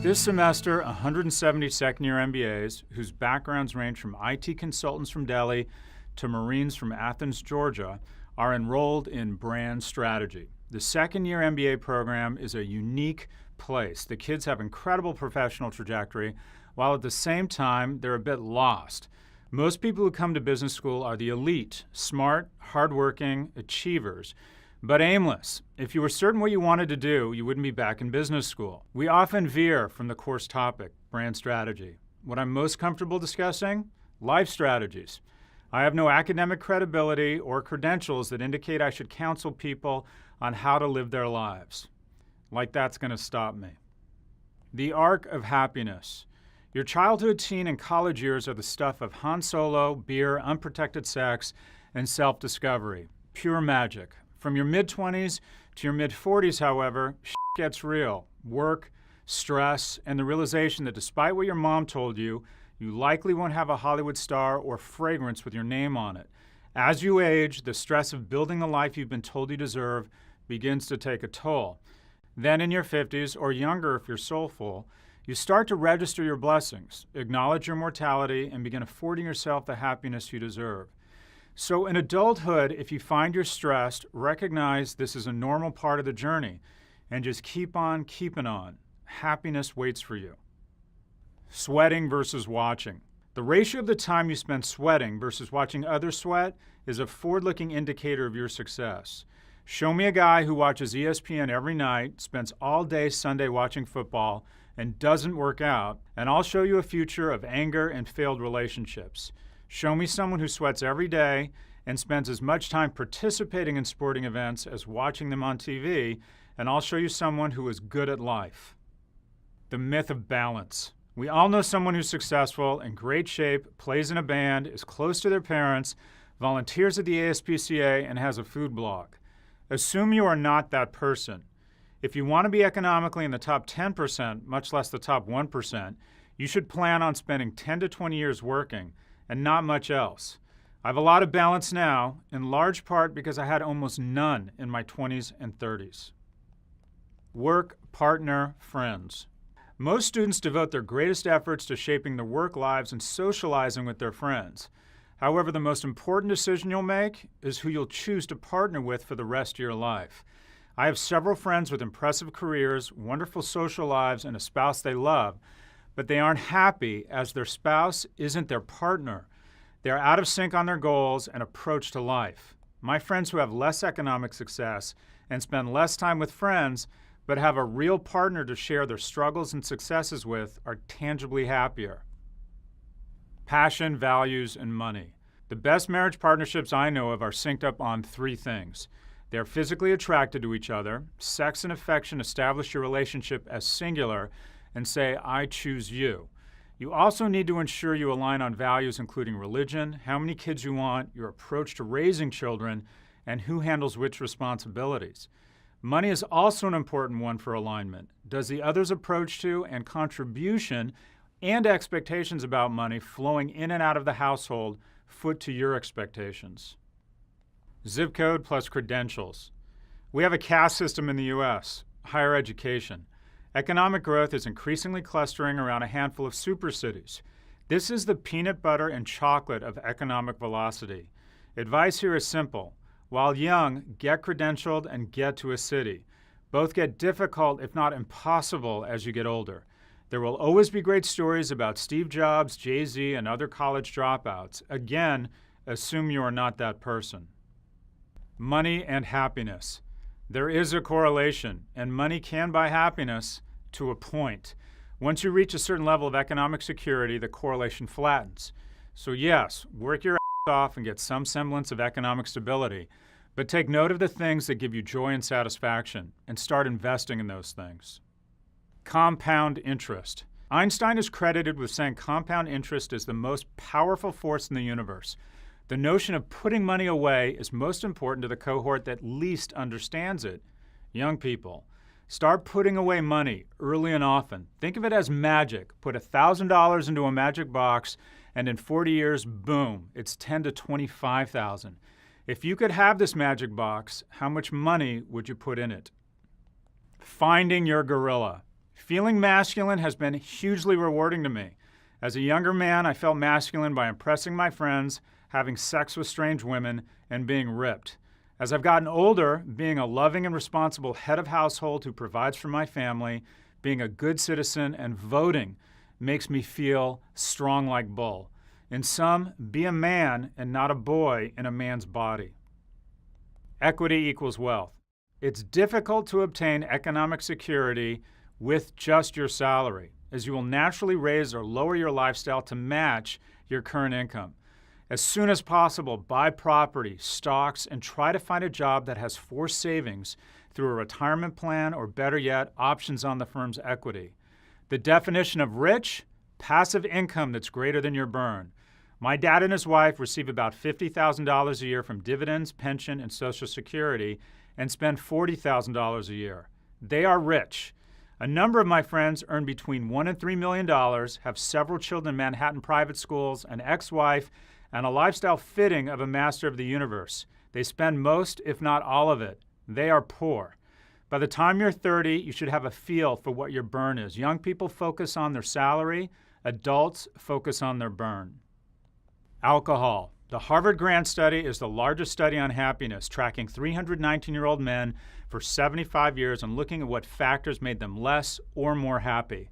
This semester, 170 second-year MBAs, whose backgrounds range from IT consultants from Delhi to Marines from Athens, Georgia, are enrolled in brand strategy. The second-year MBA program is a unique place. The kids have incredible professional trajectory, while at the same time, they're a bit lost. Most people who come to business school are the elite, smart, hardworking achievers, but aimless. If you were certain what you wanted to do, you wouldn't be back in business school. We often veer from the course topic, brand strategy. What I'm most comfortable discussing? Life strategies. I have no academic credibility or credentials that indicate I should counsel people on how to live their lives. Like that's going to stop me. The arc of happiness. Your childhood, teen, and college years are the stuff of Han Solo, beer, unprotected sex, and self-discovery. Pure magic. From your mid-20s to your mid-40s, however, shit gets real. Work, stress, and the realization that despite what your mom told you, you likely won't have a Hollywood star or fragrance with your name on it. As you age, the stress of building the life you've been told you deserve begins to take a toll. Then in your 50s, or younger if you're soulful, you start to register your blessings, acknowledge your mortality, and begin affording yourself the happiness you deserve. So in adulthood, if you find you're stressed, recognize this is a normal part of the journey and just keep on keeping on. Happiness waits for you. Sweating versus watching. The ratio of the time you spend sweating versus watching others sweat is a forward-looking indicator of your success. Show me a guy who watches ESPN every night, spends all day Sunday watching football, and doesn't work out, and I'll show you a future of anger and failed relationships. Show me someone who sweats every day and spends as much time participating in sporting events as watching them on TV, and I'll show you someone who is good at life. The myth of balance. We all know someone who's successful, in great shape, plays in a band, is close to their parents, volunteers at the ASPCA, and has a food blog. Assume you are not that person. If you want to be economically in the top 10%, much less the top 1%, you should plan on spending 10 to 20 years working, and not much else. I have a lot of balance now, in large part because I had almost none in my 20s and 30s. Work, partner, friends. Most students devote their greatest efforts to shaping their work lives and socializing with their friends. However, the most important decision you'll make is who you'll choose to partner with for the rest of your life. I have several friends with impressive careers, wonderful social lives, and a spouse they love, but they aren't happy as their spouse isn't their partner. They're out of sync on their goals and approach to life. My friends who have less economic success and spend less time with friends but have a real partner to share their struggles and successes with are tangibly happier. Passion, values, and money. The best marriage partnerships I know of are synced up on three things. They're physically attracted to each other. Sex and affection establish your relationship as singular and say, I choose you. You also need to ensure you align on values including religion, how many kids you want, your approach to raising children, and who handles which responsibilities. Money is also an important one for alignment. Does the other's approach to and contribution and expectations about money flowing in and out of the household foot to your expectations? Zip code plus credentials. We have a caste system in the U.S., higher education. Economic growth is increasingly clustering around a handful of super cities. This is the peanut butter and chocolate of economic velocity. Advice here is simple. While young, get credentialed and get to a city. Both get difficult, if not impossible, as you get older. There will always be great stories about Steve Jobs, Jay-Z, and other college dropouts. Again, assume you are not that person. Money and happiness. There is a correlation, and money can buy happiness to a point. Once you reach a certain level of economic security, the correlation flattens. So yes, work your ass off and get some semblance of economic stability, but take note of the things that give you joy and satisfaction, and start investing in those things. Compound interest. Einstein is credited with saying compound interest is the most powerful force in the universe. The notion of putting money away is most important to the cohort that least understands it. Young people, start putting away money early and often. Think of it as magic. Put $1,000 into a magic box, and in 40 years, boom, it's $10,000 to $25,000. If you could have this magic box, how much money would you put in it? Finding your gorilla. Feeling masculine has been hugely rewarding to me. As a younger man, I felt masculine by impressing my friends, having sex with strange women, and being ripped. As I've gotten older, being a loving and responsible head of household who provides for my family, being a good citizen, and voting makes me feel strong like bull. In sum, be a man and not a boy in a man's body. Equity equals wealth. It's difficult to obtain economic security with just your salary, as you will naturally raise or lower your lifestyle to match your current income. As soon as possible, buy property, stocks, and try to find a job that has forced savings through a retirement plan or, better yet, options on the firm's equity. The definition of rich: passive income that's greater than your burn. My dad and his wife receive about $50,000 a year from dividends, pension, and Social Security and spend $40,000 a year. They are rich. A number of my friends earn between $1 and $3 million, have several children in Manhattan private schools, an ex-wife, and a lifestyle fitting of a master of the universe. They spend most, if not all of it. They are poor. By the time you're 30, you should have a feel for what your burn is. Young people focus on their salary. Adults focus on their burn. Alcohol. The Harvard Grant study is the largest study on happiness, tracking 319-year-old men for 75 years and looking at what factors made them less or more happy.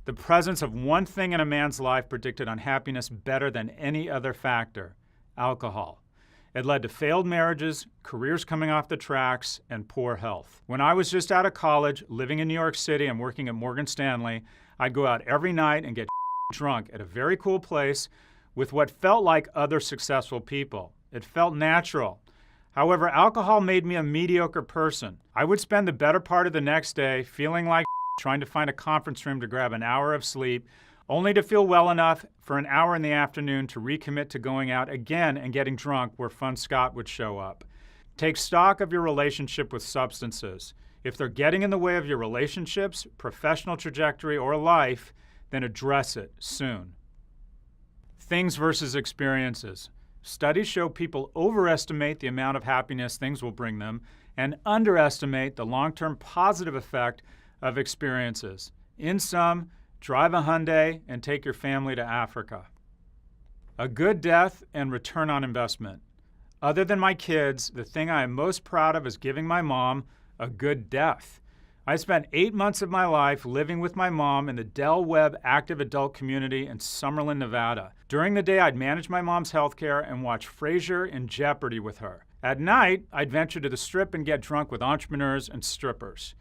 The presence of one thing in a man's life predicted unhappiness better than any other factor: alcohol. It led to failed marriages, careers coming off the tracks, and poor health. When I was just out of college, living in New York City and working at Morgan Stanley, I'd go out every night and get drunk at a very cool place with what felt like other successful people. It felt natural. However, alcohol made me a mediocre person. I would spend the better part of the next day feeling like trying to find a conference room to grab an hour of sleep, only to feel well enough for an hour in the afternoon to recommit to going out again and getting drunk where Fun Scott would show up. Take stock of your relationship with substances. If they're getting in the way of your relationships, professional trajectory, or life, then address it soon. Things versus experiences. Studies show people overestimate the amount of happiness things will bring them and underestimate the long-term positive effect of experiences. In sum, drive a Hyundai and take your family to Africa. A good death and return on investment. Other than my kids, the thing I am most proud of is giving my mom a good death. I spent 8 months of my life living with my mom in the Del Webb active adult community in Summerlin, Nevada. During the day, I'd manage my mom's health care and watch Frasier and Jeopardy with her. At night, I'd venture to the Strip and get drunk with entrepreneurs and strippers.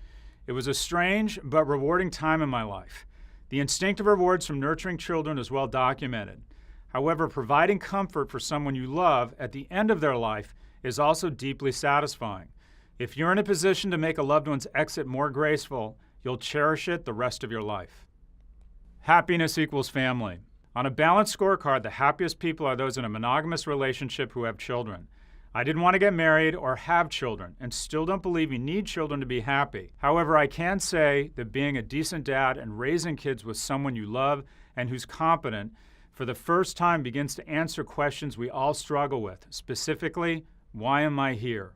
It was a strange but rewarding time in my life. The instinctive rewards from nurturing children is well documented. However, providing comfort for someone you love at the end of their life is also deeply satisfying. If you're in a position to make a loved one's exit more graceful, you'll cherish it the rest of your life. Happiness equals family. On a balanced scorecard, the happiest people are those in a monogamous relationship who have children. I didn't want to get married or have children, and still don't believe you need children to be happy. However, I can say that being a decent dad and raising kids with someone you love and who's competent for the first time begins to answer questions we all struggle with, specifically, why am I here?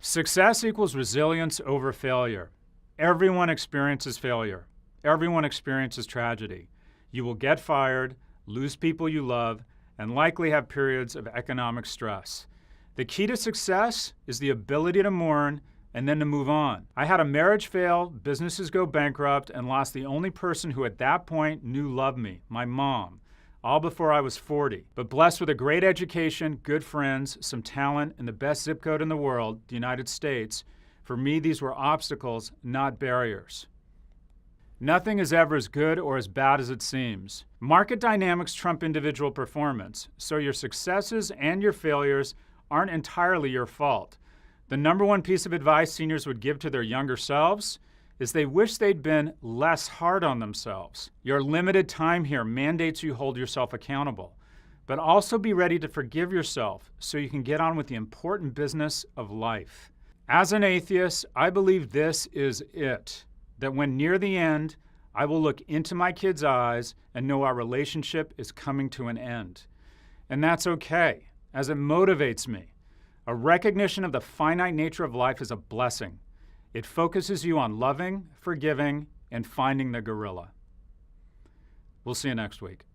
Success equals resilience over failure. Everyone experiences failure. Everyone experiences tragedy. You will get fired, lose people you love, and likely have periods of economic stress. The key to success is the ability to mourn and then to move on. I had a marriage fail, businesses go bankrupt, and lost the only person who at that point knew loved me, my mom, all before I was 40. But blessed with a great education, good friends, some talent, and the best zip code in the world, the United States, for me these were obstacles, not barriers. Nothing is ever as good or as bad as it seems. Market dynamics trump individual performance, so your successes and your failures aren't entirely your fault. The number one piece of advice seniors would give to their younger selves is they wish they'd been less hard on themselves. Your limited time here mandates you hold yourself accountable, but also be ready to forgive yourself so you can get on with the important business of life. As an atheist, I believe this is it. That when near the end, I will look into my kids' eyes and know our relationship is coming to an end. And that's okay, as it motivates me. A recognition of the finite nature of life is a blessing. It focuses you on loving, forgiving, and finding the gorilla. We'll see you next week.